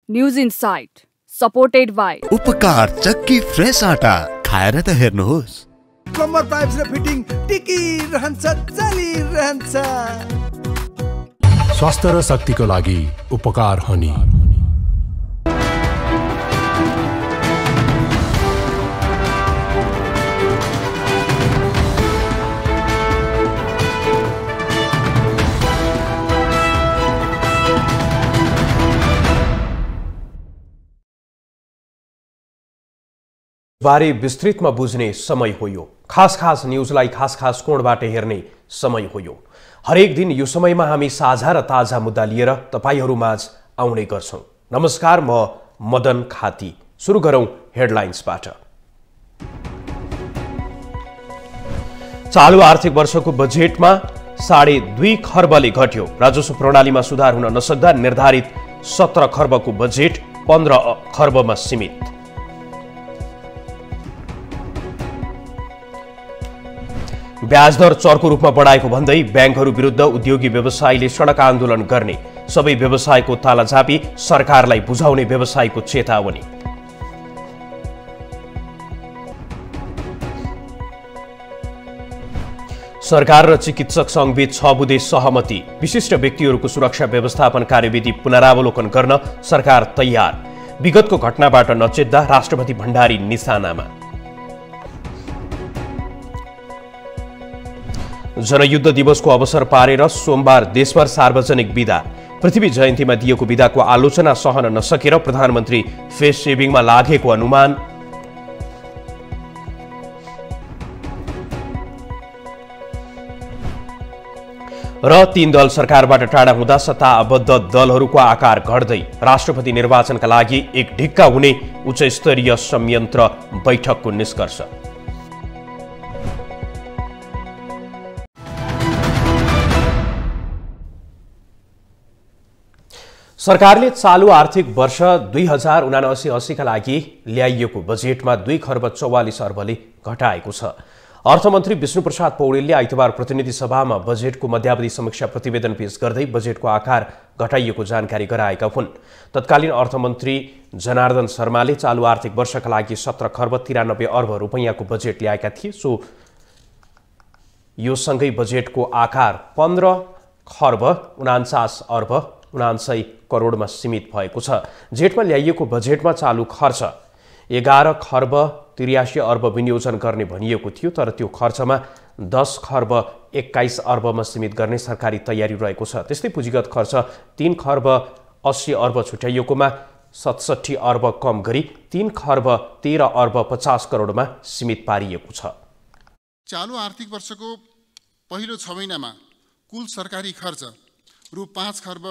News insight supported by उपकार चक्की fresh आटा खाएर त हेर्नुहोस्। प्लम्बर पाइप्स र फिटिङ टिकिरहन्छ चलिरहन्छ। स्वास्थ्य र शक्तिको लागि उपकार हनी। बारे विस्तृतमा बुझ्ने समय हो यो। खास न्यूजलाई खास कोणबाट हेर्ने समय हो यो। हरेक दिन यो समयमा हामी साझा र ताजा मुद्दा लिएर तपाईहरुमाझ आउने गर्छौं। नमस्कार, म मदन खाती। सुरु गरौं हेडलाइन्सबाट। चालु आर्थिक वर्षको बजेटमा 2.5 खर्बले घट्यो। राजस्व प्रणालीमा सुधार हुन नसक्दा निर्धारित 17 खर्बको बजेट 15 खर्बमा सीमित। ब्याजदर चर्को रूपमा बढाएको भन्दै ब्याङ्कहरू विरुद्ध उद्योगी व्यवसायीले सडक आन्दोलन गर्ने। सबै व्यवसायको तालाझापी सरकारलाई बुझाउने व्यवसायीको चेतावनी। सरकार र चिकित्सक संघबीच 6 बुँदे सहमति। विशिष्ट व्यक्तिहरूको सुरक्षा व्यवस्थापन कार्यविधि पुनरावलोकन गर्न सरकार तयार। विगतको घटनाबाट नचेत्दा राष्ट्रपति भण्डारी निशानामा। जनयुद्ध दिवसको अवसर पारेर सोमबार देशभर सार्वजनिक बिदा। पृथ्वी जयन्तीमा दिएको बिदाको आलोचना सहन नसकेर प्रधानमन्त्री फेस सेभिङमा लागेको अनुमान। र 3 दल सरकारबाट टाढा हुँदा सत्ताबद्ध दलहरूको आकार घट्दै। राष्ट्रपति निर्वाचनका लागि एक ढिक्का हुने उच्चस्तरीय संयन्त्र बैठकको निष्कर्ष। सरकारले चालु आर्थिक वर्ष 2079-80 का लागि ल्याइएको बजेटमा 2 खर्ब 44 अर्बले घटाएको छ। अर्थमन्त्री विष्णुप्रसाद पौडेलले आइतबार प्रतिनिधि सभामा बजेटको मध्यावधि समीक्षा प्रतिवेदन पेश गर्दै बजेटको आकार घटाइएको जानकारी गराएका हुन्। तत्कालीन अर्थमन्त्री जनार्दन शर्माले चालु आर्थिक वर्षका लागि 17 खर्ब 93 अर्ब रुपैयाँको बजेट ल्याएका थिए। यो सँगै बजेटको आकार 15 खर्ब 49 अर्ब 79 करोडमा सीमित भएको छ। जेठमा ल्याइएको बजेटमा चालु खर्च 11 खर्ब 83 अर्ब विनियोजन गर्ने भनिएको थियो, तर त्यो खर्चमा 10 खर्ब 21 अर्बमा सीमित गर्ने सरकारी तयारी रहेको छ। त्यस्तै पुँजीगत खर्च 3 खर्ब 80 अर्ब छुट्याइएकोमा 67 अर्ब कम गरी 3 खर्ब 13 अर्ब 50 करोडमा सीमित पारिएको छ। चालु आर्थिक वर्षको पहिलो 6 महिनामा कुल सरकारी खर्च रु 5 खर्ब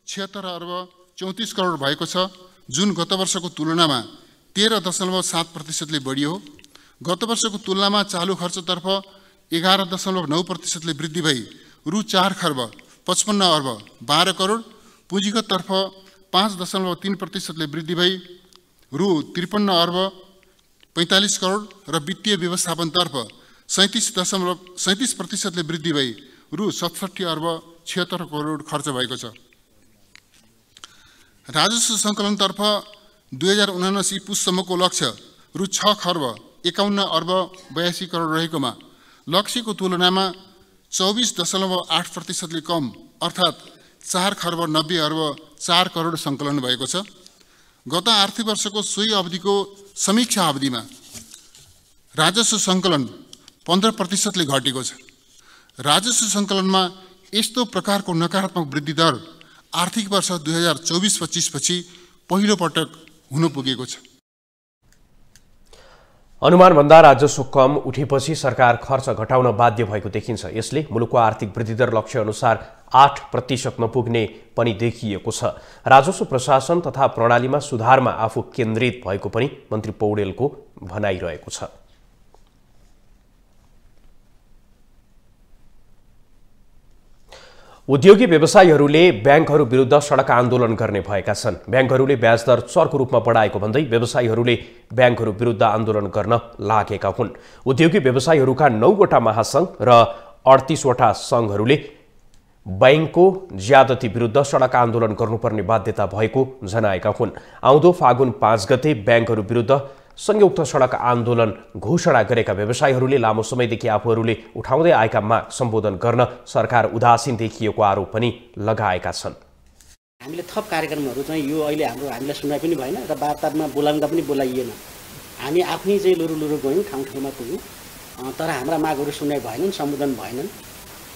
76 अर्ब 34 करोड भएको छ, जुन गत वर्षको तुलनामा 13.7%ले बढियो। गत वर्षको तुलनामा चालु खर्चतर्फ 11.9%ले वृद्धि भई रु 4 खर्ब 55 अर्ब 12 करोड, पुँजीगततर्फ 5.3%ले वृद्धि भई रु 53 अर्ब 45 करोड र वित्तीय व्यवस्थापनतर्फ 37.37%ले वृद्धि भई रु 67 अर्ब 76 करोड खर्च भएको छ। राजस्व सङ्कलनतर्फ 2079 पुससम्मको लक्ष्य रु 6 खर्ब 51 अर्ब 82 करोड रहेकोमा लक्ष्यको तुलनामा 24.8%ले कम अर्थात् 4 खर्ब 90 अर्ब 4 करोड सङ्कलन भएको छ। गत आर्थिक वर्षको सोही अवधिको समीक्षा अवधिमा राजस्व सङ्कलन 15%ले घटेको छ। राजस्व सङ्कलनमा यस्तो प्रकारको नकारात्मक वृद्धि दर आर्थिक वर्ष 2024-25 पछि पहिलो पटक हुन पुगेको छ। अनुमानभन्दा राजस्व कम उठेपछि सरकार खर्च घटाउन बाध्य भएको देखिन्छ। यसले मुलुकको आर्थिक वृद्धि दर लक्ष्य अनुसार 8% नपुग्ने पनि देखिएको छ। राजस्व प्रशासन तथा प्रणालीमा सुधारमा आफू केन्द्रित भएको पनि मन्त्री पौडेलको भनाइरहेको छ। उद्योगी व्यवसायीहरूले ब्याङ्कहरू विरुद्ध सडक आन्दोलन गर्ने भएका छन्। ब्याङ्कहरूले ब्याजदर चर्को रूपमा बढाएको भन्दै व्यवसायीहरूले ब्याङ्कहरू विरुद्ध आन्दोलन गर्न लागेका हुन्। उद्योगी व्यवसायीहरूका 9 वटा महासंघ र 38 वटा संघहरूले बैंकको ज्यादती विरुद्ध सडक आन्दोलन गर्नुपर्ने बाध्यता भएको जनाएका हुन्। आउँदो फागुन 5 गते बैंकहरू विरुद्ध संयुक्त सडक आन्दोलन घोषणा गरेका व्यवसायीहरूले लामो समयदेखि आफूहरूले उठाउँदै आएका माग सम्बोधन गर्न सरकार उदासीन देखिएको आरोप पनि लगाएका छन्। हामीले थप कार्यक्रमहरू चाहिँ यो अहिले हामीलाई सुनाइ पनि भएन र वार्तामा बोलाउँदा पनि बोलाइएन। हामी आफै चाहिँ लुरु गयौँ, ठाउँ ठाउँमा पुग्यौँ, तर हाम्रा मागहरू सुनाइ भएनन्, सम्बोधन भएनन्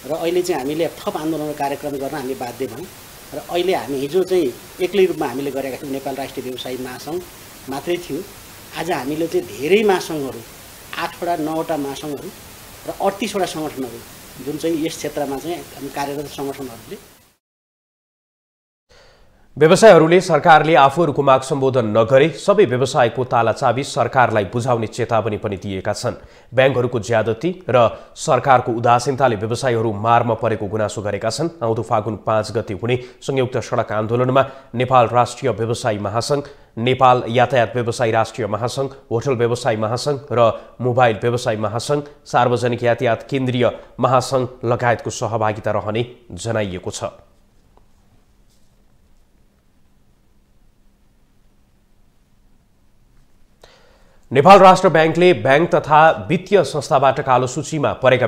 र अहिले चाहिँ हामीले थप आन्दोलन कार्यक्रम गर्न हामी बाध्य भयौँ। र अहिले हामी हिजो चाहिँ एक्लै रूपमा हामीले गरेका थियौँ, नेपाल राष्ट्रिय व्यवसायी महासङ्घ मात्रै थियो। आज हामीले चाहिँ धेरै महासङ्घहरू, 8वटा 9वटा महासङ्घहरू र 38वटा सङ्गठनहरू जुन चाहिँ यस क्षेत्रमा चाहिँ कार्यरत सङ्गठनहरूले व्यवसायीहरूले सरकारले आफूहरूको माग सम्बोधन नगरे सबै व्यवसायको तालाचाबी सरकारलाई बुझाउने चेतावनी पनि दिएका छन्। बैंकहरूको ज्यादती र सरकारको उदासीनताले व्यवसायीहरू मारमा परेको गुनासो गरेका छन्। आउँदो फागुन 5 गते हुने संयुक्त सडक आन्दोलनमा नेपाल राष्ट्रिय व्यवसायी महासङ्घ, नेपाल यातायात व्यवसायी राष्ट्रिय महासङ्घ, होटल व्यवसायी महासङ्घ र मोबाइल व्यवसायी महासङ्घ, सार्वजनिक यातायात केन्द्रीय महासङ्घ लगायतको सहभागिता रहने जनाइएको छ। नेपाल राष्ट्र बैंकले बैंक तथा वित्तीय संस्थाबाट कालो सूचीमा परेका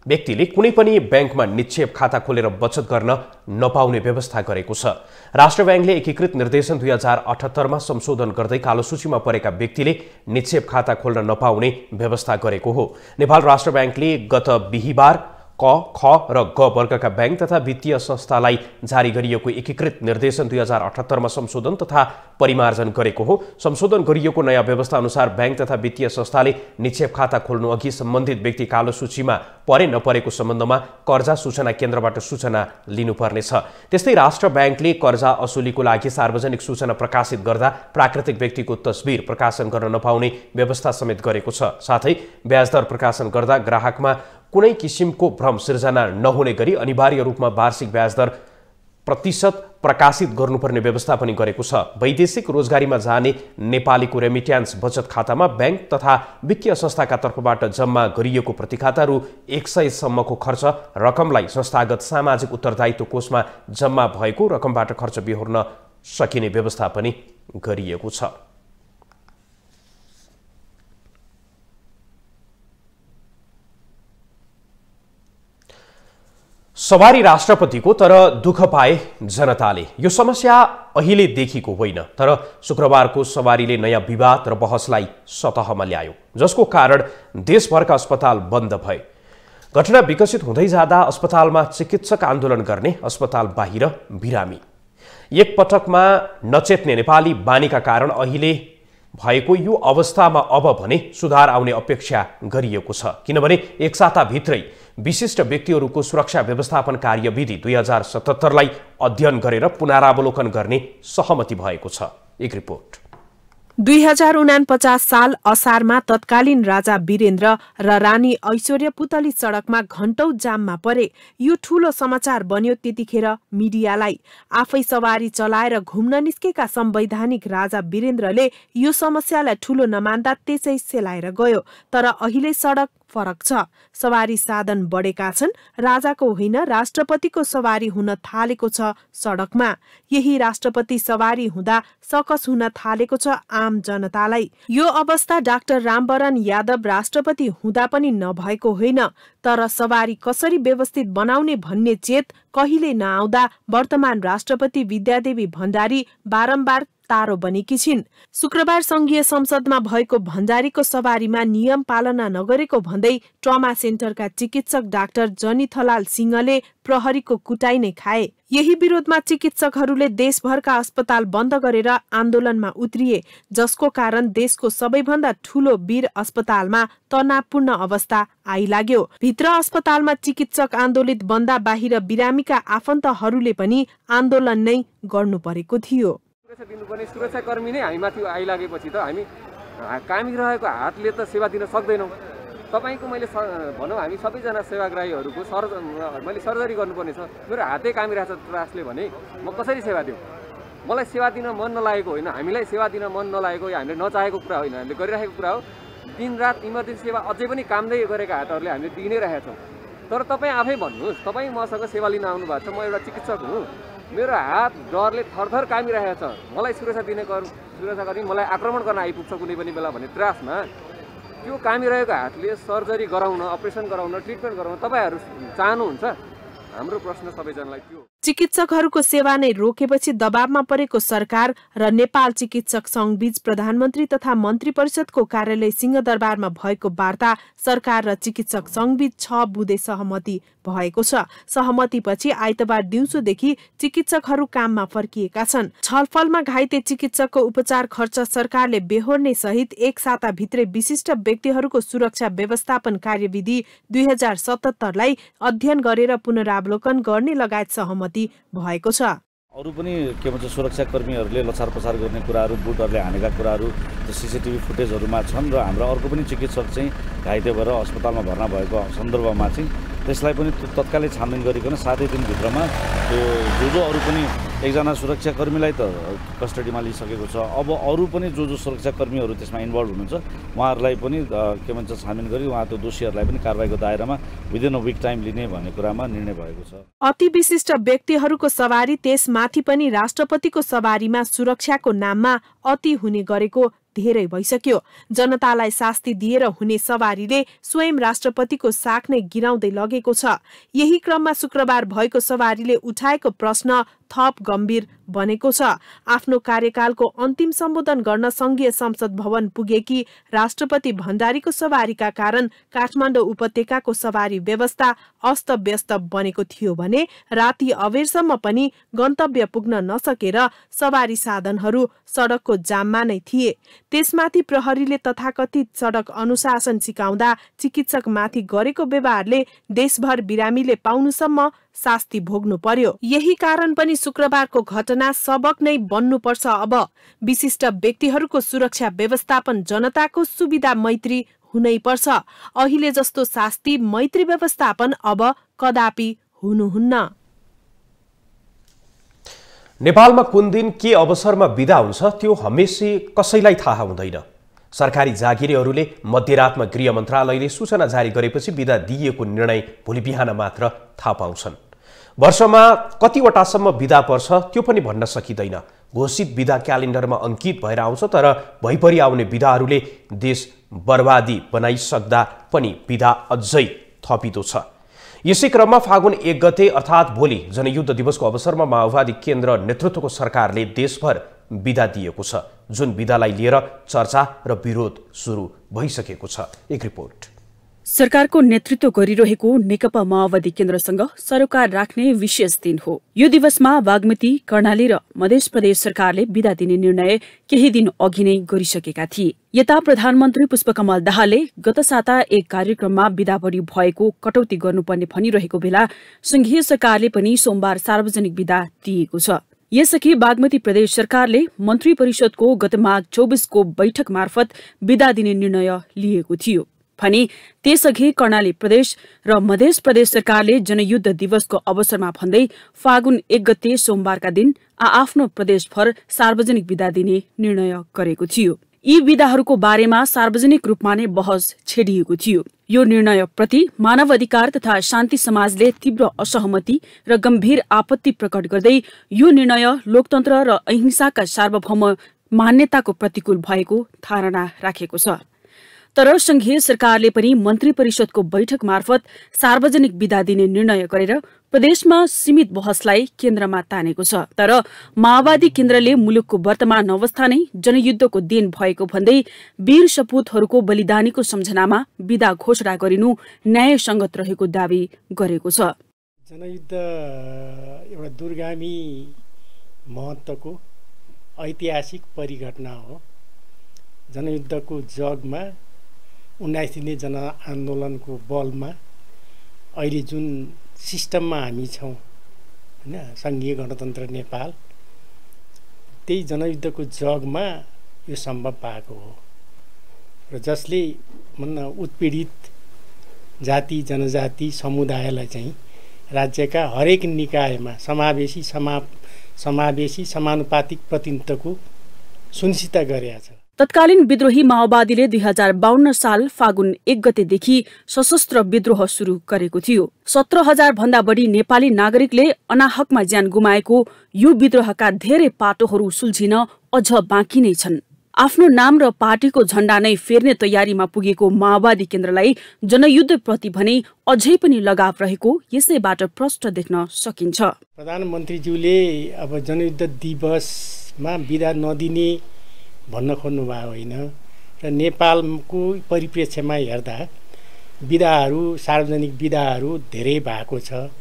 व्यक्तिले कुनै पनि बैंकमा निक्षेप खाता खोलेर बचत गर्न नपाउने व्यवस्था गरेको छ। राष्ट्र बैंकले एकीकृत निर्देशन 2078 मा संशोधन गर्दै कालो सूचीमा परेका व्यक्तिले निक्षेप खाता खोल्न नपाउने व्यवस्था गरेको हो। नेपाल राष्ट्र बैंकले गत बिहीबार क, ख र ग वर्गका बैंक तथा वित्तीय संस्थालाई जारी गरिएको एकीकृत निर्देशन 2078 मा संशोधन तथा परिमार्जन गरेको हो। संशोधन गरिएको नयाँ व्यवस्था अनुसार बैंक तथा वित्तीय संस्थाले निक्षेप खाता खोल्नु अघि सम्बन्धित व्यक्ति कालो सूचीमा परे नपरेको सम्बन्धमा कर्जा सूचना केन्द्रबाट सूचना लिनुपर्नेछ। त्यस्तै राष्ट्र बैंकले कर्जा असुलीको लागि सार्वजनिक सूचना प्रकाशित गर्दा प्राकृतिक व्यक्तिको तस्बिर प्रकाशन गर्न नपाउने व्यवस्था समेत गरेको छ। साथै ब्याजदर प्रकाशन गर्दा ग्राहकमा कुनै किसिमको भ्रम सिर्जना नहुने गरी अनिवार्य रूपमा वार्षिक ब्याजदर प्रतिशत प्रकाशित गर्नुपर्ने व्यवस्था पनि गरेको छ। वैदेशिक रोजगारीमा जाने नेपालीको रेमिट्यान्स बचत खातामा बैंक तथा वित्तीय संस्थाका तर्फबाट जम्मा गरिएको प्रतिखाता रु 100 सम्मको खर्च रकमलाई संस्थागत सामाजिक उत्तरदायित्व कोषमा जम्मा भएको रकमबाट खर्च बेहोर्न सकिने व्यवस्था पनि गरिएको छ। सवारी राष्ट्रपतिको तर दुःख पाए जनताले। यो समस्या अहिलेदेखिको होइन, तर शुक्रबारको सवारीले नयाँ विवाद र बहसलाई सतहमा ल्यायो, जसको कारण देशभरका अस्पताल बन्द भए। घटना विकसित हुँदै जाँदा अस्पतालमा चिकित्सक आन्दोलन गर्ने, अस्पताल बाहिर बिरामी। एक पटकमा नचेत्ने नेपाली बानीका कारण अहिले भएको यो अवस्थामा अब भने सुधार आउने अपेक्षा गरिएको छ, किनभने एक साताभित्रै विशिष्ट व्यक्तिहरूको सुरक्षा व्यवस्थापन कार्यविधि 2077 लाई अध्ययन गरेर पुनरावलोकन गर्ने सहमति भएको छ। एक रिपोर्ट। 2049 साल असारमा तत्कालीन राजा वीरेन्द्र र रानी ऐश्वर्या पुतली सडकमा घण्टौं जाममा परे। यो ठूलो समाचार बन्यो त्यतिखेर मिडियालाई। आफै सवारी चलाएर घुम्न निस्केका संवैधानिक राजा वीरेन्द्रले यो समस्यालाई ठूलो नमान्दा त्यसै सेलाएर गयो। तर अहिले सडक फरक छ। सवारी साधन बढेका छन्। राजाको होइन, राष्ट्रपतिको सवारी हुन थालेको छ सडकमा। यही राष्ट्रपति सवारी हुँदा सकस हुन थालेको छ आम जनतालाई। यो अवस्था डाक्टर रामवरण यादव राष्ट्रपति हुँदा पनि नभएको होइन, तर सवारी कसरी व्यवस्थित बनाउने भन्ने चेत कहिले नआउँदा वर्तमान राष्ट्रपति विद्यादेवी भण्डारी बारम्बार तारो बनेकी छिन्। शुक्रबार संघीय संसदमा भएको भण्डारीको सवारीमा नियम पालना नगरेको भन्दै ट्रमा सेन्टरका चिकित्सक डाक्टर जनिथलाल सिंहले प्रहरीको कुटाई नै खाए। यही विरोधमा चिकित्सकहरूले देशभरका अस्पताल बन्द गरेर आन्दोलनमा उत्रिए, जसको कारण देशको सबैभन्दा ठूलो वीर अस्पतालमा तनावपूर्ण अवस्था आइलाग्यो। भित्र अस्पतालमा चिकित्सक आन्दोलित बन्दा बाहिर बिरामीका आफन्तहरूले पनि आन्दोलन नै गर्नु परेको थियो। दिनुपर्ने सुरक्षाकर्मी नै हामीमाथि आइलागेपछि त हामी कामी रहेको हातले त सेवा दिन सक्दैनौँ। तपाईँको मैले भनौँ हामी सबैजना सेवाग्राहीहरूको मैले सर्जरी गर्नुपर्ने छ, मेरो हातै कामिरहेछ त्रासले भने म कसरी सेवा दिउँ? मलाई सेवा दिन मन नलागेको होइन, हामीलाई सेवा दिन मन नलागेको या हामीले नचाहेको कुरा होइन, हामीले गरिरहेको कुरा हो। दिनरात इमर्जेन्सी सेवा अझै पनि कामदै गरेका हातहरूले हामीले दिइ नै रहेका छौँ। तर तपाईँ आफै भन्नुहोस्, तपाईँ मसँग सेवा लिन आउनु भएको छ, म एउटा चिकित्सक हुँ, मेरो हात डरले थरथर कामिरहेको छ, मलाई सुरक्षाकर्मी मलाई आक्रमण गर्न आइपुग्छ कुनै पनि बेला भन्ने त्रासमा त्यो कामिरहेको हातले सर्जरी गराउन, अपरेसन गराउन, ट्रिटमेन्ट गराउन तपाईँहरू चाहनुहुन्छ? हाम्रो प्रश्न सबैजनालाई त्यो। चिकित्सकहरूको सेवा नै रोकेपछि दबावमा परेको सरकार र नेपाल चिकित्सक संघ बीच प्रधानमन्त्री तथा मन्त्री परिषदको कार्यालय सिंहदरबारमा भएको वार्ता सरकार र चिकित्सक संघ बीच 6 बुँदे सहमति भएको छ। सहमतिपछि आइतबार दिउँसोदेखि चिकित्सकहरू काममा फर्किएका छन्। छलफलमा घाइते चिकित्सकको उपचार खर्च सरकारले बेहोर्ने सहित एक साताभित्रै विशिष्ट व्यक्तिहरूको सुरक्षा व्यवस्थापन कार्यविधि 2077 अध्ययन गरेर पुनरावलोकन गर्ने लगायत सहमति भएको छ। अरू पनि के भन्छ सुरक्षाकर्मीहरूले लछार पछार गर्ने कुराहरू, बुटहरूले हानेका कुराहरू त्यो सीसीटीभी फुटेजहरूमा छन् र हाम्रो अर्को पनि चिकित्सक चाहिँ घाइते भएर अस्पतालमा भर्ना भएको सन्दर्भमा चाहिँ त्यसलाई पनि तत्कालै छानबिन गरिकन 7 दिनभित्रमा त्यो जो अरू पनि एकजना सुरक्षाकर्मीलाई त कस्टडीमा लिइसकेको छ। अब अरू पनि जो सुरक्षाकर्मीहरू त्यसमा इन्भल्भ हुनुहुन्छ उहाँहरूलाई पनि के भन्छ छानबिन गरी उहाँ त्यो दोषीहरूलाई पनि कारबाहीको दायरामा विदिन अ विक टाइम लिने भन्ने कुरामा निर्णय भएको छ। अति विशिष्ट व्यक्तिहरूको सवारी त्यसमाथि पनि राष्ट्रपतिको सवारीमा सुरक्षाको नाममा अति हुने गरेको धेरै भइसक्यो। जनतालाई शास्ति दिएर हुने सवारीले स्वयं राष्ट्रपतिको साख नै गिराउँदै लगेको छ। यही क्रममा शुक्रबार भएको सवारीले उठाएको प्रश्न थप गम्भीर बनेको छ। आफ्नो कार्यकालको अन्तिम सम्बोधन गर्न संघीय संसद भवन पुगेकी राष्ट्रपति भण्डारीको सवारीका कारण काठमाडौँ उपत्यकाको सवारी व्यवस्था अस्तव्यस्त बनेको थियो भने राति अबेरसम्म पनि गन्तव्य पुग्न नसकेर सवारी साधनहरू सडकको जाममा नै थिए। त्यसमाथि प्रहरीले तथाकथित सडक अनुशासन सिकाउँदा चिकित्सकमाथि गरेको व्यवहारले देशभर बिरामीले पाउनुसम्म शास्ति भोग्नु पर्यो। यही कारण पनि शुक्रबारको घटना सबक नै बन्नुपर्छ। अब विशिष्ट व्यक्तिहरूको सुरक्षा व्यवस्थापन जनताको सुविधा मैत्री हुनै पर्छ। अहिले जस्तो शास्ति मैत्री व्यवस्थापन अब कदापि हुनुहुन्न। नेपालमा कुन दिन के अवसरमा बिदा हुन्छ त्यो हमेशा कसैलाई थाहा हुँदैन। सरकारी जागिरेहरूले मध्यरातमा गृह मन्त्रालयले सूचना जारी गरेपछि बिदा दिइएको निर्णय भोलि बिहान मात्र थाहा पाउँछन्। वर्षमा कतिवटासम्म बिदा पर्छ त्यो पनि भन्न सकिँदैन। घोषित बिदा क्यालेन्डरमा अंकित भएर आउँछ, तर भइपरि आउने बिदाहरूले देश बर्बादी बनाइसक्दा पनि बिदा अझै थपितो छ। यसै क्रममा फागुन 1 गते अर्थात् भोलि जनयुद्ध दिवसको अवसरमा माओवादी केन्द्र नेतृत्वको सरकारले देशभर बिदा दिएको छ, जुन बिदालाई लिएर चर्चा र विरोध सुरु भइसकेको छ। एक रिपोर्ट। सरकारको नेतृत्व गरिरहेको नेकपा माओवादी केन्द्रसँग सरोकार राख्ने विशेष दिन हो। यो दिवसमा बागमती, कर्णाली र मध्य प्रदेश सरकारले बिदा दिने निर्णय केही दिन अघि नै गरिसकेका थिए। यता प्रधानमन्त्री पुष्पकमल दाहालले गत साता एक कार्यक्रममा बिदा बढी भएको कटौती गर्नुपर्ने भनिरहेको बेला संघीय सरकारले पनि सोमबार सार्वजनिक बिदा दिएको छ। यसअघि बागमती प्रदेश सरकारले मन्त्री परिषदको गत माघ 24 को बैठक मार्फत बिदा दिने निर्णय लिएको थियो भने त्यसअघि कर्णाली प्रदेश र मध्य प्रदेश सरकारले जनयुद्ध दिवसको अवसरमा भन्दै फागुन 1 गते सोमबारका दिन आफ्नो प्रदेशभर सार्वजनिक बिदा दिने निर्णय गरेको थियो। यी बिदाहरूको बारेमा सार्वजनिक रूपमा नै बहस छेडिएको थियो। यो निर्णयप्रति मानव अधिकार तथा शान्ति समाजले तीव्र असहमति र गम्भीर आपत्ति प्रकट गर्दै यो निर्णय लोकतन्त्र र अहिंसाका सार्वभौम मान्यताको प्रतिकूल भएको धारणा राखेको छ। तर संघीय सरकारले पनि मन्त्री परिषदको बैठक मार्फत सार्वजनिक बिदा दिने निर्णय गरेर प्रदेशमा सीमित बहसलाई केन्द्रमा तानेको छ। तर माओवादी केन्द्रले मुलुकको वर्तमान अवस्था नै जनयुद्धको दिन भएको भन्दै वीर सपूतहरूको बलिदानीको सम्झनामा बिदा घोषणा गरिनु न्यायसङ्गत रहेको दावी गरेको छ। जनयुद्ध एउटा दूरगामी महत्त्वको ऐतिहासिक परिघटना हो। जनयुद्धको जगमा 19 दिने जनआन्दोलनको बलमा अहिले जुन सिस्टममा हामी छौँ हैन, सङ्घीय गणतन्त्र नेपाल, त्यही जनयुद्धको जगमा यो सम्भव भएको हो र जसले उत्पीडित जाति जनजाति समुदायलाई चाहिँ राज्यका हरेक निकायमा समावेशी समानुपातिक प्रतिनिधित्वको सुनिश्चित गरेको छ। तत्कालीन विद्रोही माओवादीले 2052 साल फागुन 1 गतेदेखि सशस्त्र विद्रोह सुरु गरेको थियो। 17,000 भन्दा बढी नेपाली नागरिकले अनाहकमा ज्यान गुमाएको यो विद्रोहका धेरै पाटोहरू सुल्झिन अझ बाँकी नै छन्। आफ्नो नाम र पार्टीको झण्डा नै फेर्ने तयारीमा पुगेको माओवादी केन्द्रलाई जनयुद्ध प्रति भने अझै पनि लगाव रहेको यसैबाट प्रष्ट देख्न सकिन्छ। प्रधानमन्त्रीज्यूले अब जनयुद्ध दिवसमा बिदा नदिने भन्न खोज्नुभएको होइन र नेपालको परिप्रेक्ष्यमा हेर्दा बिदाहरू सार्वजनिक बिदाहरू धेरै भएको छ,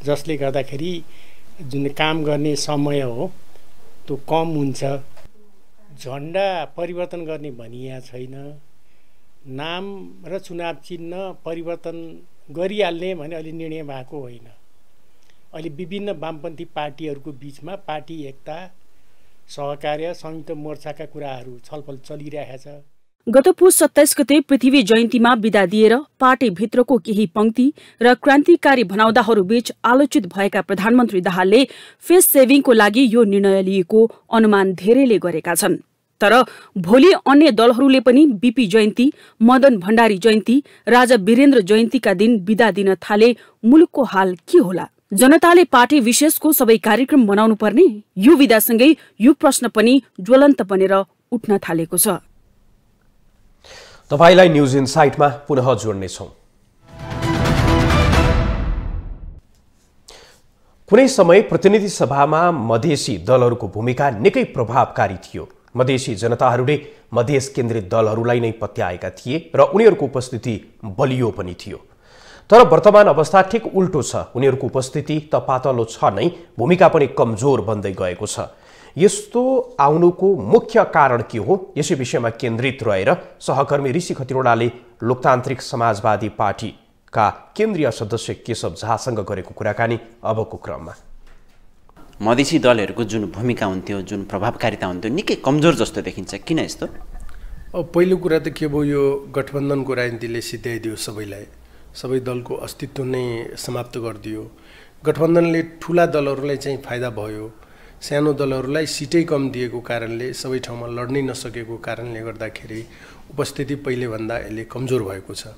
जसले गर्दाखेरि जुन काम गर्ने समय हो त्यो कम हुन्छ। झन्डा परिवर्तन गर्ने भनिया छैन, नाम र चुनाव चिन्ह परिवर्तन गरिहाल्ने भने अलि निर्णय भएको होइन। अहिले विभिन्न वामपन्थी पार्टीहरूको बीचमा पार्टी एकता, सहकार्य, संयुक्त मोर्चाका कुराहरू छलफल चलिरहेको छ। गत पुस 27 गते पृथ्वी जयन्तीमा बिदा दिएर पार्टीभित्रको केही पंक्ति र क्रान्तिकारी भनाउँदाहरू बीच आलोचित भएका प्रधानमन्त्री दाहालले फेस सेभिङको लागि यो निर्णय लिएको अनुमान धेरैले गरेका छन्। तर भोलि अन्य दलहरूले पनि बीपी जयन्ती, मदन भण्डारी जयन्ती, राजा वीरेन्द्र जयन्तीका दिन बिदा दिन थाले मुलुकको हाल के होला? जनताले पार्टी विशेषको सबै कार्यक्रम बनाउनु पर्ने? यो विदासँगै यो प्रश्न पनि ज्वलन्त बनेर उठ्न थालेको छ। तपाईलाई न्यूज इनसाइटमा पुनः जोड्नेछौं। कुनै समय प्रतिनिधि सभामा मधेसी दलहरूको भूमिका निकै प्रभावकारी थियो। मधेसी जनताहरूले मधेस केन्द्रित दलहरूलाई नै पत्याएका थिए र उनीहरूको उपस्थिति बलियो पनि थियो। तर वर्तमान अवस्था ठिक उल्टो छ। उनीहरूको उपस्थिति त पातलो छ नै, भूमिका पनि कमजोर बन्दै गएको छ। यस्तो आउनुको मुख्य कारण के हो? यसै विषयमा केन्द्रित रहेर सहकर्मी ऋषि खतिवड़ाले लोकतान्त्रिक समाजवादी पार्टीका केन्द्रीय सदस्य केशव झासँग गरेको कुराकानी अबको क्रममा। मधेसी दलहरूको जुन भूमिका हुन्थ्यो, जुन प्रभावकारिता हुन्थ्यो, निकै कमजोर जस्तो देखिन्छ। किन यस्तो? अब पहिलो कुरा त के भयो, यो गठबन्धनको राजनीतिले सिध्याइदियो सबैलाई, सबै दलको अस्तित्व नै समाप्त गरिदियो। गठबन्धनले ठुला दलहरूलाई चाहिँ फाइदा भयो, सानो दलहरूलाई सिटै कम दिएको कारणले, सबै ठाउँमा लड्नै नसकेको कारणले गर्दाखेरि उपस्थिति पहिलेभन्दा यसले कमजोर भएको छ।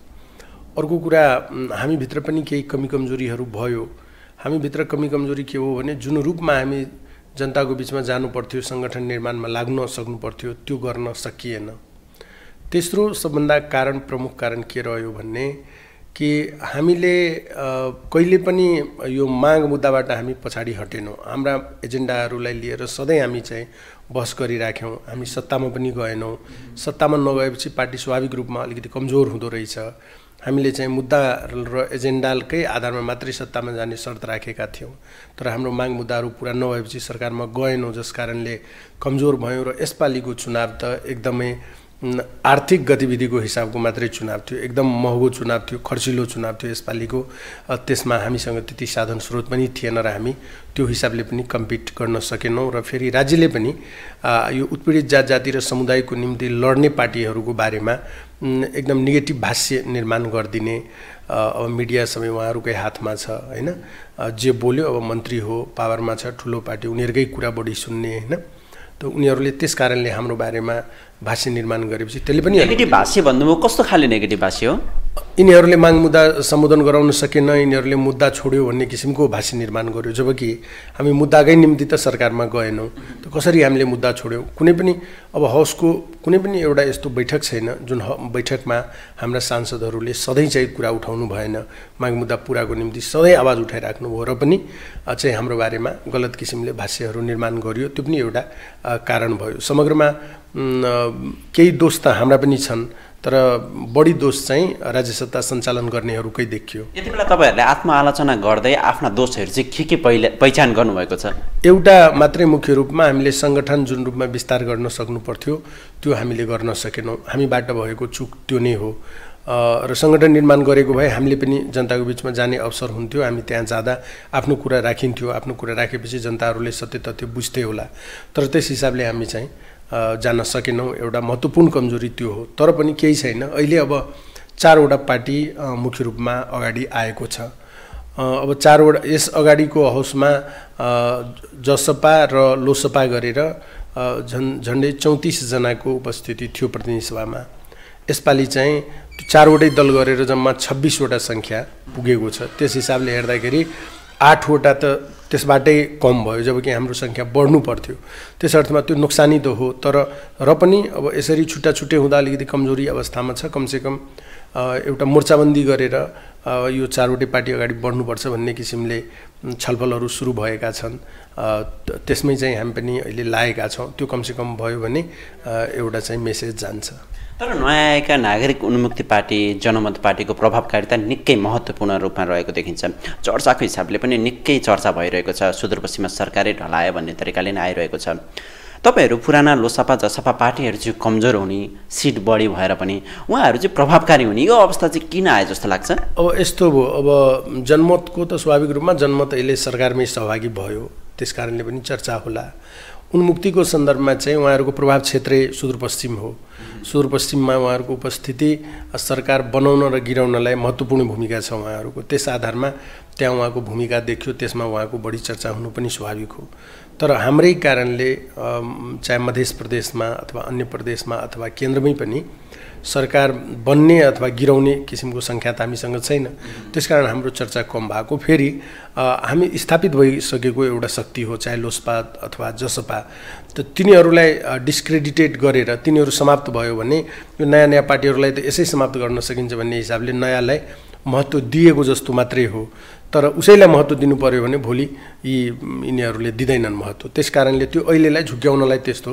अर्को कुरा, हामीभित्र पनि केही कमी कमजोरीहरू भयो। हामीभित्र कमी कमजोरी के हो भने जुन रूपमा हामी जनताको बिचमा जानु पर्थ्यो, सङ्गठन निर्माणमा लाग्न सक्नु पर्थ्यो, त्यो गर्न सकिएन। तेस्रो सबभन्दा प्रमुख कारण के रह्यो भन्ने कि हामीले कहिले पनि यो माग मुद्दाबाट हामी पछाडि हटेनौँ। हाम्रा एजेन्डाहरूलाई लिएर सधैँ हामी चाहिँ बहस गरिराख्यौँ। हामी सत्तामा पनि गएनौँ। सत्तामा नगएपछि पार्टी स्वाभाविक रूपमा अलिकति कमजोर हुँदो रहेछ। हामीले चाहिँ मुद्दा र एजेन्डाकै आधारमा मात्रै सत्तामा जाने शर्त राखेका थियौँ। तर हाम्रो माग मुद्दाहरू पुरा नभएपछि सरकारमा गएनौँ, जस कारणले कमजोर भयौँ। र यसपालिको चुनाव त एकदमै आर्थिक गतिविधिको हिसाबको मात्रै चुनाव थियो, एकदम महँगो चुनाव थियो, खर्चिलो चुनाव थियो यसपालिको। त्यसमा हामीसँग त्यति साधन स्रोत पनि थिएन र हामी त्यो हिसाबले पनि कम्पिट गर्न सकेनौँ। र फेरि राज्यले पनि यो उत्पीडित जाति र समुदायको निम्ति लड्ने पार्टीहरूको बारेमा एकदम नेगेटिभ भाष्य निर्माण गरिदिने, अब मिडिया सबै उहाँहरूकै हातमा छ होइन। जे बोल्यो अब मन्त्री हो, पावरमा छ, ठुलो पार्टी, उनीहरूकै कुरा बढी सुन्ने होइन। त उनीहरूले त्यस कारणले हाम्रो बारेमा भाष्य निर्माण गरेपछि त्यसले पनि नेगेटिभ भाष्य भन्नुभयो। कस्तो खाले नेगेटिभ भाष्य हो? यिनीहरूले माग मुद्दा सम्बोधन गराउन सकेन, यिनीहरूले मुद्दा छोड्यो भन्ने किसिमको भाष्य निर्माण गर्यो। जबकि हामी मुद्दाकै निम्ति त सरकारमा गएनौँ। त कसरी हामीले मुद्दा छोड्यौँ? कुनै पनि अब हाउसको कुनै पनि एउटा यस्तो बैठक छैन जुन बैठकमा हाम्रा सांसदहरूले सधैँ चाहिँ कुरा उठाउनु भएन, माग मुद्दा पुराको निम्ति सधैँ आवाज उठाइराख्नु भयो र पनि चाहिँ हाम्रो बारेमा गलत किसिमले भाष्यहरू निर्माण गरियो। त्यो पनि एउटा कारण भयो। समग्रमा केही दोष त हाम्रा पनि छन्, तर बढी दोष चाहिँ राज्य सत्ता सञ्चालन गर्नेहरूकै देखियो। यति बेला तपाईँहरूले आत्मआलोचना गर्दै आफ्ना दोषहरू चाहिँ के पहिचान गर्नुभएको छ? एउटा मात्रै मुख्य रूपमा हामीले सङ्गठन जुन रूपमा विस्तार गर्न सक्नु पर्थ्यो त्यो हामीले गर्न सकेनौँ। हामीबाट भएको चुक त्यो नै हो। र सङ्गठन निर्माण गरेको भए हामीले पनि जनताको बिचमा जाने अवसर हुन्थ्यो। हामी त्यहाँ जाँदा आफ्नो कुरा राखिन्थ्यो। आफ्नो कुरा राखेपछि जनताहरूले सत्य तथ्य बुझ्थे होला। तर त्यस हिसाबले हामी चाहिँ जान सकेनौँ। एउटा महत्त्वपूर्ण कमजोरी त्यो हो। तर पनि केही छैन। अहिले अब 4वटा पार्टी मुख्य रूपमा अगाडि आएको छ। अब 4वटा यस अगाडिको हाउसमा जसपा र लोसपा गरेर झन्डै 34 जनाको उपस्थिति थियो प्रतिनिधि सभामा। यसपालि चाहिँ 4वटै दल गरेर जम्मा 26वटा सङ्ख्या पुगेको छ। त्यस हिसाबले हेर्दाखेरि 8वटा त त्यसबाटै कम भयो, जबकि हाम्रो सङ्ख्या बढ्नु पर्थ्यो। त्यस अर्थमा त्यो नोक्सानी त हो, तर र पनि अब यसरी छुट्टा छुट्टै हुँदा अलिकति कमजोरी अवस्थामा छ। कमसेकम एउटा मोर्चाबन्दी गरेर यो 4वटै पार्टी अगाडि बढ्नुपर्छ भन्ने किसिमले छलफलहरू सुरु भएका छन्। त्यसमै चाहिँ हामी पनि अहिले लागेका छौँ। त्यो कमसेकम भयो भने एउटा चाहिँ मेसेज जान्छ। तर नयाँ आएका नागरिक उन्मुक्ति पार्टी, जनमत पार्टीको प्रभावकारिता निकै महत्त्वपूर्ण रूपमा रहेको देखिन्छ। चर्चाको हिसाबले पनि निकै चर्चा भइरहेको छ। सुदूरपश्चिममा सरकारै ढलायो भन्ने तरिकाले नै आइरहेको छ। तपाईहरू पुराना लोसपा जसपा पार्टीहरू चाहिँ कमजोर हुने, सिट बढी भएर पनि उहाँहरू चाहिँ प्रभावकारी हुने, यो अवस्था चाहिँ किन आयो जस्तो लाग्छ? अब यस्तो भयो, अब जनमतको त स्वाभाविक रूपमा जनमत अहिले सरकारमै सहभागी भयो, त्यस कारणले पनि चर्चा होला। उन्मुक्तिको सन्दर्भमा चाहिँ उहाँहरूको प्रभाव क्षेत्रै सुदूरपश्चिम हो। सुदूरपश्चिममा उहाँहरूको उपस्थिति सरकार बनाउन र गिराउनलाई महत्त्वपूर्ण भूमिका छ उहाँहरूको। त्यस आधारमा त्यहाँ उहाँको भूमिका देखियो, त्यसमा उहाँको बढी चर्चा हुनु पनि स्वाभाविक हो। तर हाम्रै कारणले चाहे मध्य प्रदेशमा अथवा अन्य प्रदेशमा अथवा केन्द्रमै पनि सरकार बन्ने अथवा गिराउने किसिमको सङ्ख्या त हामीसँग छैन। त्यसकारण हाम्रो चर्चा कम भएको। फेरि हामी स्थापित भइसकेको एउटा शक्ति हो, चाहे लोसपा अथवा जसपा, त तिनीहरूलाई डिस्क्रेडिटेड गरेर तिनीहरू समाप्त भयो भने यो नयाँ नयाँ पार्टीहरूलाई त यसै समाप्त गर्न सकिन्छ भन्ने हिसाबले नयाँलाई महत्त्व दिएको जस्तो मात्रै हो। तर उसैलाई महत्त्व दिनु पर्यो भने भोलि यिनीहरूले दिँदैनन् महत्त्व। त्यस कारणले त्यो अहिलेलाई झुक्क्याउनलाई त्यस्तो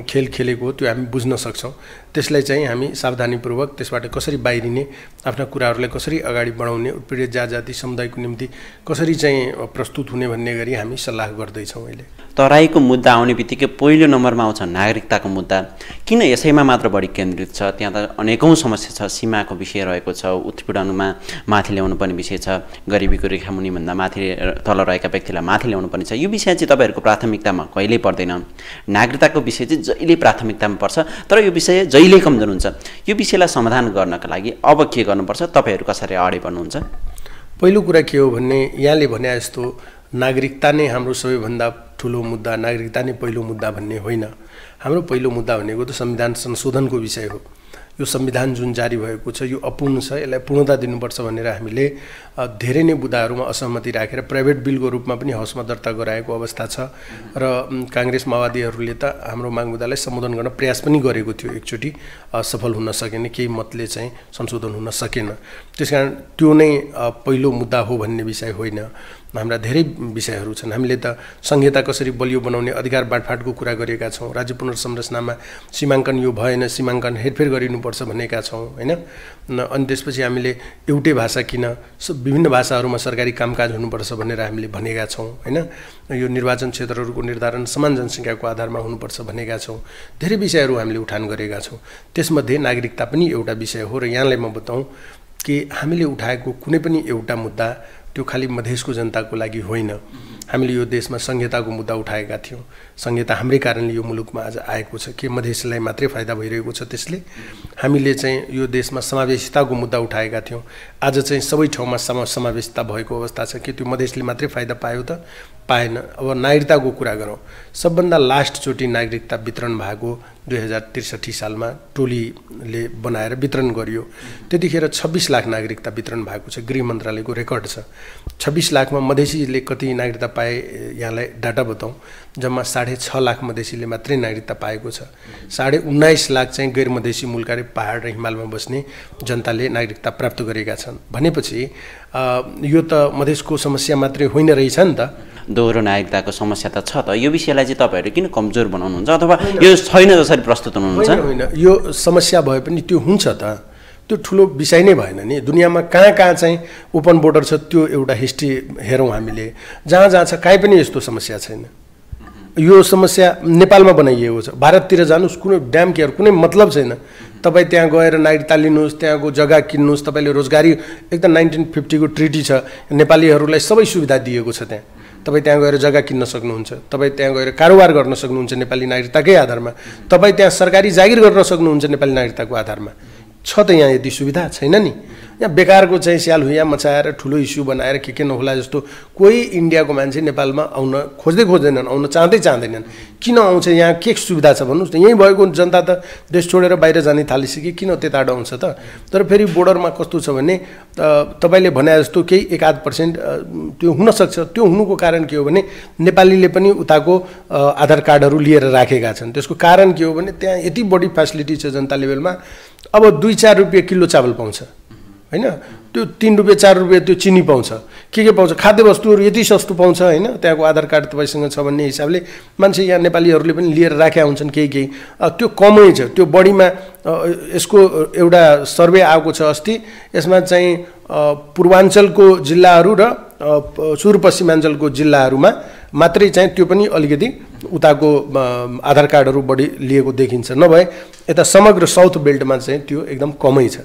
खेल खेलेको हो, त्यो हामी बुझ्न सक्छौँ। त्यसलाई चाहिँ हामी सावधानीपूर्वक त्यसबाट कसरी बाहिरिने, आफ्ना कुराहरूलाई कसरी अगाडि बढाउने, उत्पीडित जाति समुदायको निम्ति कसरी चाहिँ प्रस्तुत हुने भन्ने गरी हामी सल्लाह गर्दैछौँ। अहिले तराईको मुद्दा आउने बित्तिकै पहिलो नम्बरमा आउँछ नागरिकताको मुद्दा। किन यसैमा मात्र बढी केन्द्रित छ? त्यहाँ त अनेकौँ समस्या छ। सीमाको विषय रहेको छ, उत्पीडनमा माथि ल्याउनु पर्ने विषय छ, गरिबीको रेखामुनिभन्दा माथि तल रहेका व्यक्तिलाई माथि ल्याउनु पर्ने छ। यो विषय चाहिँ तपाईँहरूको प्राथमिकतामा कहिल्यै पर्दैन। नागरिकताको विषय चाहिँ जहिले प्राथमिकतामा पर्छ, तर यो विषय जहिले कमजोर हुन्छ। यो विषयलाई समाधान गर्नका लागि अब के गर्नुपर्छ? तपाईँहरू कसरी अगाडि बढ्नुहुन्छ? पहिलो कुरा के हो भन्ने, यहाँले भने जस्तो नागरिकता नै हाम्रो सबैभन्दा ठुलो मुद्दा, नागरिकता नै पहिलो मुद्दा भन्ने होइन। हाम्रो पहिलो मुद्दा भनेको त संविधान संशोधनको विषय हो। यो संविधान जुन जारी भएको छ यो अपूर्ण छ, यसलाई पूर्णता दिनुपर्छ भनेर हामीले धेरै नै बुदाहरूमा असहमति राखेर प्राइभेट बिलको रूपमा पनि हाउसमा दर्ता गराएको अवस्था छ। र काङ्ग्रेस माओवादीहरूले त हाम्रो माग मुद्दालाई सम्बोधन गर्न प्रयास पनि गरेको थियो, एकचोटि सफल हुन सकेन, केही मतले चाहिँ संशोधन हुन सकेन। त्यसकारण त्यो नै पहिलो मुद्दा हो भन्ने विषय होइन। हाम्रा धेरै विषयहरू छन्। हामीले त संहिता कसरी बलियो बनाउने, अधिकार बाँडफाँडको कुरा गरेका छौँ। राज्य पुनर्संरचनामा सीमाङ्कन यो भएन, सीमाङ्कन हेरफेर गरिनुपर्छ भनेका छौँ, होइन। अनि त्यसपछि हामीले एउटै भाषा किन, विभिन्न भाषाहरूमा सरकारी कामकाज हुनुपर्छ भनेर हामीले भनेका छौँ, होइन। यो निर्वाचन क्षेत्रहरूको निर्धारण समान जनसङ्ख्याको आधारमा हुनुपर्छ भनेका छौँ। धेरै विषयहरू हामीले उठान गरेका छौँ। त्यसमध्ये नागरिकता पनि एउटा विषय हो। र यहाँलाई म बताउँ कि हामीले उठाएको कुनै पनि एउटा मुद्दा त्यो खालि मधेसको जनताको लागि होइन। हामीले यो देशमा संहिताको मुद्दा उठाएका थियौँ। संहिता हाम्रै कारणले यो मुलुकमा आज आएको छ। के मधेसलाई मात्रै फाइदा भइरहेको छ त्यसले? हामीले चाहिँ यो देशमा समावेशिताको मुद्दा उठाएका थियौँ। आज चाहिँ सबै ठाउँमा समावेशिता भएको अवस्था छ। के त्यो मधेसले मात्रै फाइदा पायो त? पाएन। अब नागरिकताको कुरा गरौँ। सबभन्दा लास्टचोटि नागरिकता वितरण भएको 2063 सालमा टोलीले बनाएर वितरण गरियो। त्यतिखेर 26 लाख नागरिकता वितरण भएको छ। गृह मन्त्रालयको रेकर्ड छ। 26 लाखमा मधेसीले कति नागरिकता पाए यहाँलाई डाटा बताउँ। जम्मा 6.5 लाख मधेसीले मात्रै नागरिकता पाएको छ। 19.5 लाख चाहिँ गैर मधेसी मुलुकहरू पहाड र हिमालमा बस्ने जनताले नागरिकता प्राप्त गरेका छन्। भनेपछि यो त मधेसको समस्या मात्रै होइन रहेछ नि त। दोहोरो नागरिकताको समस्या त छ त। यो विषयलाई चाहिँ तपाईँहरू किन कमजोर बनाउनुहुन्छ अथवा यो छैन जसरी प्रस्तुत हुनुहुन्छ? होइन, यो समस्या भए पनि त्यो हुन्छ त। त्यो ठुलो विषय नै भएन नि। दुनियाँमा कहाँ कहाँ चाहिँ ओपन बोर्डर छ त्यो एउटा हिस्ट्री हेरौँ हामीले। जहाँ जहाँ छ कहीँ पनि यस्तो समस्या छैन। यो समस्या नेपालमा बनाइएको छ। भारततिर जानुहोस्, कुनै ड्याम केयर कुनै मतलब छैन। तपाईँ त्यहाँ गएर नागरिकता लिनुहोस्, त्यहाँको जग्गा किन्नुहोस्, तपाईँले रोजगारी एकदम 1950 को ट्रिटी छ। नेपालीहरूलाई सबै सुविधा दिएको छ। त्यहाँ तपाईँ त्यहाँ गएर जग्गा किन्न सक्नुहुन्छ, तपाईँ त्यहाँ गएर कारोबार गर्न सक्नुहुन्छ नेपाली नागरिकताकै आधारमा, तपाईँ त्यहाँ सरकारी जागिर गर्न सक्नुहुन्छ नेपाली नागरिकताको आधारमा। छ त यहाँ यदि सुविधा छैन नि। यहाँ बेकारको चाहिँ स्याल हुइया मचाएर ठुलो इस्यु बनाएर के नहोला जस्तो कोही इन्डियाको मान्छे नेपालमा आउन खोज्दैनन्, आउन चाहँदैनन्। किन आउँछ? यहाँ के सुविधा छ भन्नुहोस् न? यहीँ भएको जनता त देश छोडेर बाहिर जाने थालिसक्यो, किन त्यताबाट आउँछ त? तर फेरि बोर्डरमा कस्तो छ भने तपाईँले भने जस्तो केही 1-8% त्यो हुनसक्छ। त्यो हुनुको कारण के हो भने नेपालीले पनि उताको आधार कार्डहरू लिएर राखेका छन्। त्यसको कारण के हो भने त्यहाँ यति बढी फेसिलिटी छ जनता लेभलमा। अब 2-4 रुपियाँ किलो चावल पाउँछ होइन, त्यो 3 रुपियाँ 4 रुपियाँ त्यो चिनी पाउँछ, के पाउँछ, खाद्य वस्तुहरू यति सस्तो पाउँछ होइन। त्यहाँको आधार कार्ड तपाईँसँग छ भन्ने हिसाबले मान्छे यहाँ नेपालीहरूले पनि लिएर राखेका हुन्छन् केही। त्यो कमै छ, त्यो बढीमा यसको एउटा सर्वे आएको छ अस्ति। यसमा चाहिँ पूर्वाञ्चलको जिल्लाहरू र सुदूरपश्चिमाञ्चलको जिल्लाहरूमा मात्रै चाहिँ त्यो पनि अलिकति उताको आधार कार्डहरू बढी लिएको देखिन्छ। नभए यता समग्र साउथ बेल्टमा चाहिँ त्यो एकदम कमै छ,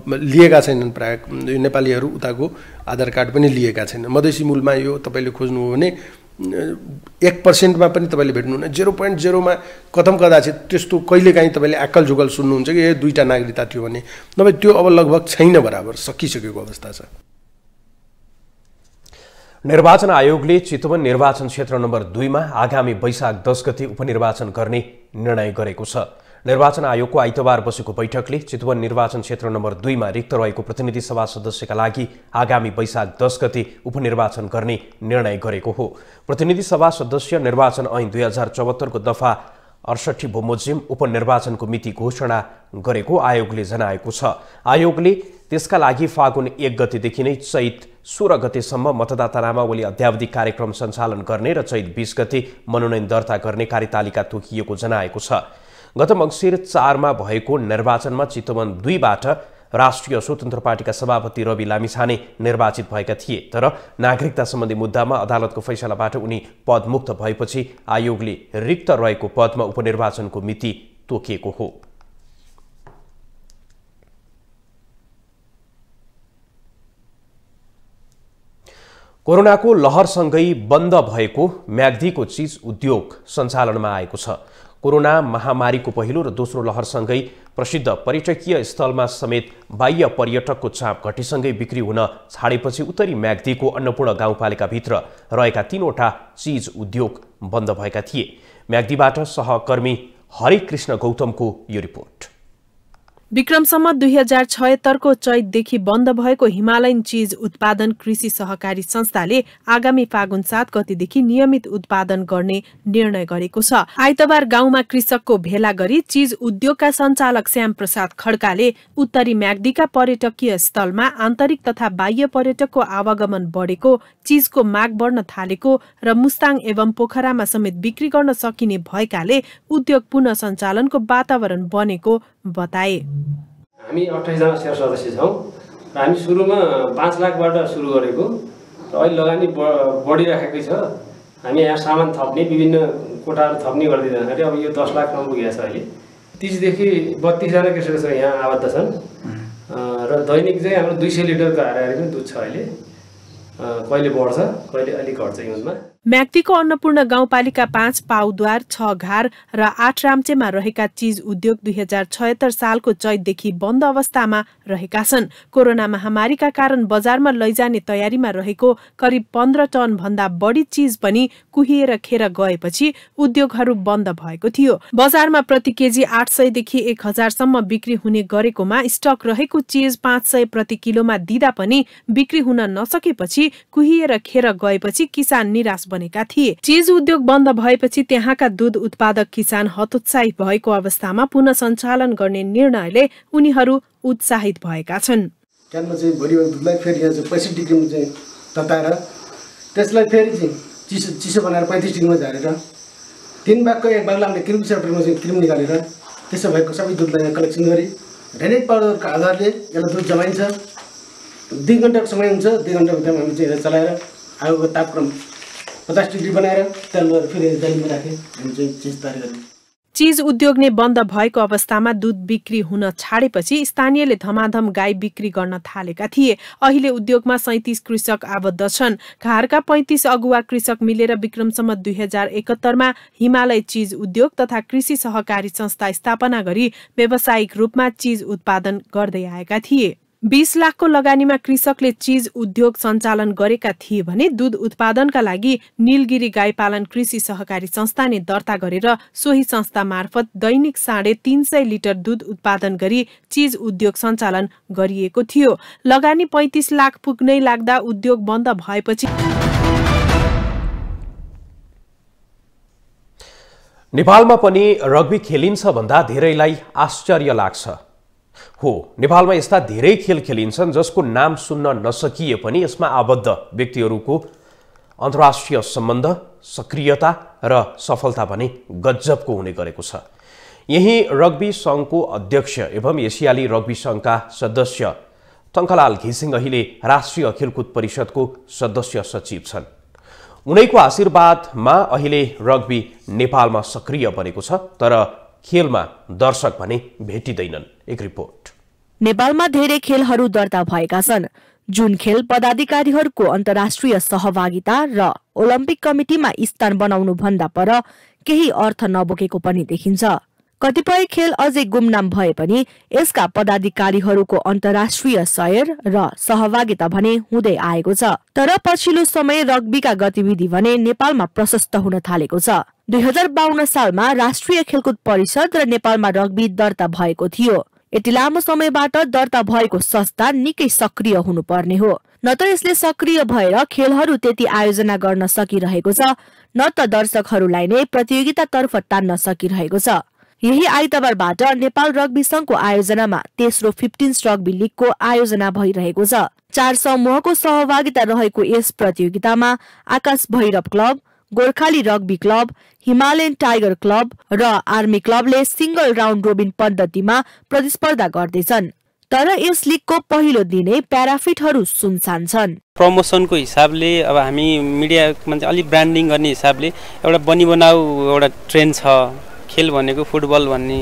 लिएका छैनन् प्रायः नेपालीहरू उताको आधार कार्ड पनि लिएका छैनन्। मधेसी मूलमा यो तपाईँले खोज्नु हो भने 1% पनि तपाईँले भेट्नुहुन्न। 0.0मा कथम कदाचित त्यस्तो कहिलेकाहीँ तपाईँले आक्कल झुकल सुन्नुहुन्छ कि यो 2टा नागरिकता थियो भने, नभए त्यो अब लगभग छैन, बराबर सकिसकेको अवस्था छ। निर्वाचन आयोगले चितवन निर्वाचन क्षेत्र नम्बर 2 मा आगामी वैशाख 10 गते उपनिर्वाचन गर्ने निर्णय गरेको छ। निर्वाचन आयोगको आइतबार बसेको बैठकले चितवन निर्वाचन क्षेत्र नम्बर 2 मा रिक्त रहेको प्रतिनिधि सभा सदस्यका लागि आगामी वैशाख 10 गते उपनिर्वाचन गर्ने निर्णय गरेको हो। प्रतिनिधि सभा सदस्य निर्वाचन ऐन 2074 को दफा 68 बमोजिम उपनिर्वाचनको मिति घोषणा गरेको आयोगले जनाएको छ। आयोगले त्यसका लागि फागुन 1 गतेदेखि नै चैत 16 गतेसम्म मतदाता नामावली अद्यावधि कार्यक्रम सञ्चालन गर्ने र चैत 20 गते मनोनयन दर्ता गर्ने कार्यतालिका तोकिएको जनाएको छ। गत मङ्सिर 4 मा भएको निर्वाचनमा चितवन 2 बाट राष्ट्रिय स्वतन्त्र पार्टीका सभापति रवि लामिछाने निर्वाचित भएका थिए, तर नागरिकता सम्बन्धी मुद्दामा अदालतको फैसलाबाट उनी पदमुक्त भएपछि आयोगले रिक्त रहेको पदमा उपनिर्वाचनको मिति तोकिएको हो। कोरोनाको लहरसँगै बन्द भएको म्याग्दीको चीज उद्योग सञ्चालनमा आएको छ। कोरोना महामारीको पहिलो र दोस्रो लहरसँगै प्रसिद्ध पर्यटकीय स्थलमा समेत बाह्य पर्यटकको चाप घटीसँगै बिक्री हुन छाडेपछि उत्तरी म्याग्दीको अन्नपूर्ण गाउँपालिकाभित्र रहेका 3वटा चीज उद्योग बन्द भएका थिए। म्याग्दीबाट सहकर्मी हरिकृष्ण गौतमको यो रिपोर्ट। विक्रमसम्म 2076 को चैतदेखि बन्द भएको हिमालयन चीज उत्पादन कृषि सहकारी संस्थाले आगामी फागुन 7 गतेदेखि नियमित उत्पादन गर्ने निर्णय गरेको छ। आइतबार गाउँमा कृषकको भेला गरी चीज उद्योगका सञ्चालक श्याम प्रसाद खड्काले उत्तरी म्याग्दीका पर्यटकीय स्थलमा आन्तरिक तथा बाह्य पर्यटकको आवागमन बढेको, चीजको माग बढ्न थालेको र मुस्ताङ एवं पोखरामा समेत बिक्री गर्न सकिने भएकाले उद्योग पुनः सञ्चालनको वातावरण बनेको बताए। हामी 28 जना शेयर सदस्य छौँ र हामी सुरुमा 5 लाखबाट सुरु गरेको र अहिले लगानी बढिराखेकै छ। हामी यहाँ सामान थप्ने, विभिन्न कोठाहरू थप्ने गर्दै जाँदाखेरि अब यो 10 लाखमा पुगेको छ। अहिले 30 देखि 32 जना कृषक यहाँ आबद्ध छन् र दैनिक चाहिँ हाम्रो 200 लिटरको हाराहारी पनि दुध छ। अहिले कहिले बढ्छ कहिले अलिक घट्छ हिउँदमा। म्याग्दीको अन्नपूर्ण गाउँपालिका 5 पाउद्वार 6 घार र 8 राम्चेमा रहेका चीज उद्योग 2076 सालको चैतदेखि बन्द अवस्थामा रहेका छन्। कोरोना महामारीका कारण बजारमा लैजाने तयारीमा रहेको करिब 15 टन भन्दा बढी चीज पनि कुहिएर खेर गएपछि उद्योगहरू बन्द भएको थियो। बजारमा प्रति केजी 800 देखि 1000 सम्म बिक्री हुने गरेकोमा स्टक रहेको चीज 500 प्रति किलोमा दिँदा पनि बिक्री हुन नसकेपछि कुहिएर खेर गएपछि किसान निराश बनेका थिए। चीज उद्योग बन्द भएपछि त्यहाँका दूध उत्पादक किसान हतोत्साहित भएको अवस्थामा पुनः सञ्चालन गर्ने निर्णयले उनीहरू उत्साहित भएका छन्। क्यानमा चाहिँ भोलि दुधलाई फेरि यहाँ चाहिँ 65 डिग्रीमा चाहिँ तताएर त्यसलाई फेरि चाहिँ चिसो बनाएर 35 डिग्रीमा झारेर 3 भागको 1 भागलाई हामीले क्रिम सेप्टरमा चाहिँ क्रिम निकालेर त्यसो भएको सबै दुधलाई यहाँ कलेक्सन गरी ड्रेनेज पाउडरको आधारले यसलाई दुध जमाइन्छ। 2 घण्टाको समय हुन्छ। 2 घण्टाभित्रमा हामी चाहिँ चलाएर आगोको तापक्रम 50 डिग्री बनाएर त्यसलाई फेरि दाइमा राखेँ हामी चाहिँ चिज तयार गऱ्यौँ। चीज उद्योग नै बन्द भएको अवस्थामा दूध बिक्री हुन छाडेपछि स्थानीयले धमाधम गाई बिक्री गर्न थालेका थिए। अहिले उद्योगमा 37 कृषक आबद्ध छन्। घारका 35 अगुवा कृषक मिलेर विक्रमसम्म 2071 मा हिमालय चीज उद्योग तथा कृषि सहकारी संस्था स्थापना गरी व्यावसायिक रूपमा चीज उत्पादन गर्दै आएका थिए। 20 लाखको लगानीमा कृषकले चीज उद्योग सञ्चालन गरेका थिए भने दूध उत्पादनका लागि नीलगिरी गाईपालन कृषि सहकारी संस्थाले दर्ता गरेर सोही संस्था मार्फत दैनिक 350 लिटर दूध उत्पादन गरी चीज उद्योग सञ्चालन गरिएको थियो। लगानी 35 लाख पुग्नै लाग्दा उद्योग बन्द भएपछि नेपालमा पनि रग्बी खेलिन्छ भन्दा धेरैलाई आश्चर्य लाग्छ। हो, नेपालमा यस्ता धेरै खेल खेलिन्छन् जसको नाम सुन्न नसकिए पनि यसमा आबद्ध व्यक्तिहरूको अन्तर्राष्ट्रिय सम्बन्ध, सक्रियता र सफलता भने गजबको हुने गरेको छ। यही रग्बी सङ्घको अध्यक्ष एवं एसियाली रग्बी सङ्घका सदस्य टङ्कलाल घिसिङ अहिले राष्ट्रिय खेलकुद परिषदको सदस्य सचिव छन्। उनैको आशीर्वादमा अहिले रग्बी नेपालमा सक्रिय बनेको छ, तर खेलमा दर्शक भने भेटिँदैनन्। एक रिपोर्ट। नेपालमा धेरै खेलहरू दर्ता भएका छन् जुन खेल पदाधिकारीहरूको अन्तर्राष्ट्रिय सहभागिता र ओलम्पिक कमिटीमा स्थान बनाउनु भन्दा पर केही अर्थ नबोकेको पनि देखिन्छ। कतिपय खेल अझै गुमनाम भए पनि यसका पदाधिकारीहरूको अन्तर्राष्ट्रिय सयर र सहभागिता भने हुँदै आएको छ। तर पछिल्लो समय रग्बीका गतिविधि भने नेपालमा प्रशस्त हुन थालेको छ। 2052 सालमा राष्ट्रिय खेलकुद परिषद र नेपालमा रग्बी दर्ता भएको थियो। यति लामो समयबाट दर्ता भएको संस्था निकै सक्रिय हुनुपर्ने हो। न त यसले सक्रिय भएर खेलहरू त्यति आयोजना गर्न सकिरहेको छ, न त दर्शकहरूलाई नै प्रतियोगितातर्फ तान्न सकिरहेको छ। यही आइतबारबाट नेपाल रग्बी संघको आयोजनामा तेस्रो 15 रग्बी लिगको आयोजना भइरहेको छ। 4 समूहको सहभागिता रहेको यस प्रतियोगितामा Akash Bhairav club, Gorkhali rugby club, Himalayan tiger club र आर्मी क्लबले सिंगल राउन्ड रोबिन पद्धतिमा प्रतिस्पर्धा गर्दैछन्। तर यस लिगको पहिलो दिनै प्याराफिटहरू सुनसान छन्। प्रमोसनको हिसाबले अब हामी मिडियामा चाहिँ अलि ब्रान्डिङ गर्ने हिसाबले एउटा बनी बनाऊ एउटा ट्रेन्ड छ। खेल भनेको फुटबल भन्ने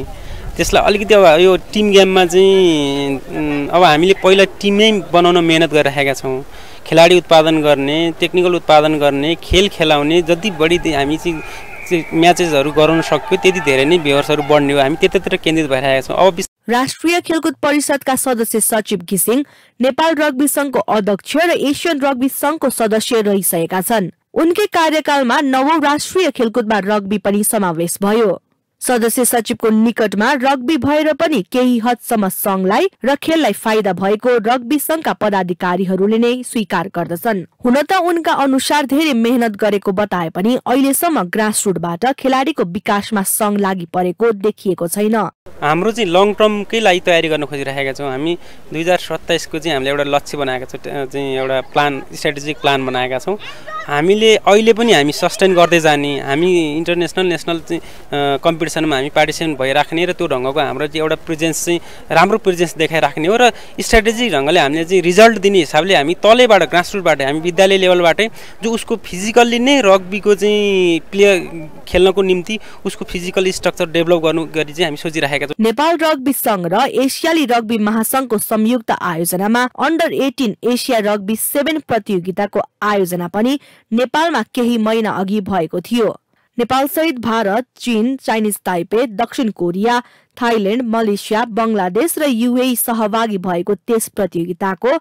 त्यसलाई अलिकति अब यो टिम गेममा चाहिँ अब हामीले पहिला टिमै बनाउन मेहनत गरिरहेका छौँ। खेलाडी उत्पादन गर्ने, टेक्निकल उत्पादन गर्ने, खेल खेलाउने जति बढी हामी चाहिँ म्याचेसहरू गराउन सक्यो त्यति धेरै नै भ्युअर्सहरू बढ्ने हो। हामी त्यतातिर केन्द्रित भइरहेका छौँ। अब राष्ट्रिय खेलकुद परिषदका सदस्य सचिव घिसिङ नेपाल रग्बी संघको अध्यक्ष र एसियन रग्बी संघको सदस्य रहिसकेका छन्। उनकै कार्यकालमा 9औं राष्ट्रिय खेलकुदमा रग्बी पनि समावेश भयो। सदस्य सचिवको निकटमा रग्बी भएर पनि केही हदसम्म संघलाई र खेललाई फाइदा भएको रग्बी संघका पदाधिकारीहरूले नै स्वीकार गर्दछन्। हुन त उनका अनुसार धेरै मेहनत गरेको बताए पनि अहिलेसम्म ग्रासरुटबाट खेलाडीको विकासमा संघ लागि परेको देखिएको छैन। हाम्रो चाहिँ लङ टर्मकै लागि तयारी गर्न खोजिरहेका छौँ। हामी 2027 को चाहिँ हामीले एउटा लक्ष्य बनाएका छौँ, चाहिँ एउटा प्लान, स्ट्राटेजिक प्लान बनाएका छौँ। हामीले अहिले पनि हामी सस्टेन गर्दै जाने, हामी इन्टरनेसनल नेसनल चाहिँ कम्पिटिसनमा हामी पार्टिसिपेट भइराख्ने र त्यो ढङ्गको हाम्रो चाहिँ एउटा प्रेजेन्स चाहिँ राम्रो प्रेजेन्स देखाइराख्ने हो। र स्ट्राटेजिक ढङ्गले हामीले चाहिँ रिजल्ट दिने हिसाबले हामी तलैबाट ग्रासरुटबाट हामी विद्यालय लेभलबाटै जो उसको फिजिकल्ली नै रग्बीको चाहिँ प्लेयर खेल्नको निम्ति उसको फिजिकल स्ट्रक्चर डेभलप गर्नु गरी चाहिँ हामी सोचिरहेका छौँ। नेपाल रग्बी संघ र एसियाली रग्बी महासंघको संयुक्त आयोजनामा अन्डर 18 एसिया रग्बी 7 प्रतियोगिताको आयोजना पनि नेपालमा केही महिना अघि भएको थियो। नेपाल सहित भारत, चीन, चाइनिज ताइपे, दक्षिण कोरिया, थाइल्याण्ड, मलेसिया, बंगलादेश र युएई सहभागी भएको त्यस प्रतियोगिताको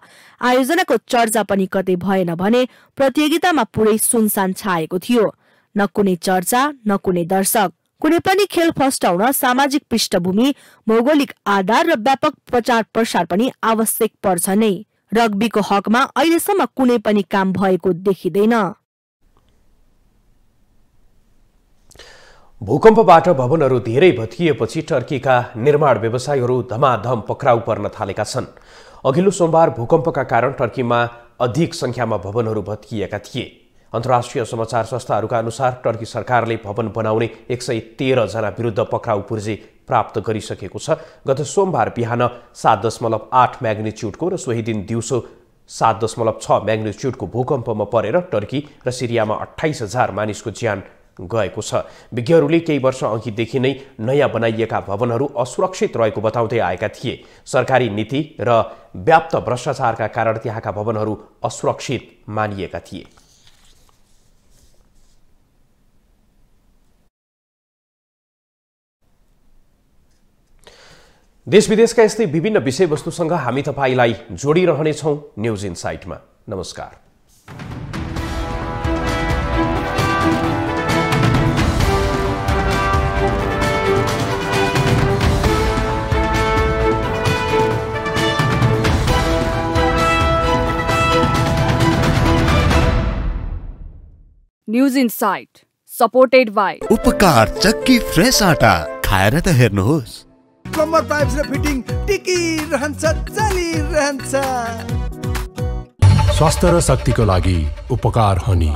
आयोजनाको चर्चा पनि कतै भएन भने प्रतियोगितामा पुरै सुनसान छाएको थियो। न कुनै चर्चा, न कुनै दर्शक। कुनै पनि खेल फस्टाउन सामाजिक पृष्ठभूमि, भौगोलिक आधार र व्यापक प्रचार प्रसार पनि आवश्यक पर्छ नै। रग्बीको हकमा अहिलेसम्म कुनै पनि काम भएको देखिँदैन। भूकम्पबाट भवनहरू धेरै भत्किएपछि टर्कीका निर्माण व्यवसायीहरू धमाधम पक्राउ पर्न थालेका छन्। अघिल्लो सोमबार भूकम्पका कारण टर्कीमा अधिक संख्यामा भवनहरू भत्किएका थिए। अन्तर्राष्ट्रिय समाचार संस्थाहरूका अनुसार टर्की सरकारले भवन बनाउने 113 जना विरुद्ध पक्राउ पुर्जी प्राप्त गरिसकेको छ। गत सोमबार बिहान 7.8 म्याग्निच्युडको र सोही दिन दिउँसो 7.6 म्याग्निच्युडको भूकम्पमा परेर टर्की र सिरियामा 28,000 मानिसको ज्यान गएको छ। विज्ञहरूले केही वर्ष अघिदेखि नै नयाँ बनाइएका भवनहरू असुरक्षित रहेको बताउँदै आएका थिए। सरकारी नीति र व्याप्त भ्रष्टाचारका कारण त्यहाँका भवनहरू असुरक्षित मानिएका थिए। देश विदेशका यस्तै विभिन्न विषयवस्तुसँग हामी तपाईलाई जोडिरहनेछौँ न्युज इनसाइटमा। नमस्कार। न्यूज इनसाइट सपोर्टेड बाई उपकार चक्की फ्रेश आटा खाएर त हेर्नुहोस्। प्लम्बर पाइप्स र फिटिङ टिकिरहन्छ चलिरहन्छ। स्वास्थ्य र शक्तिको लागि उपकार हनी।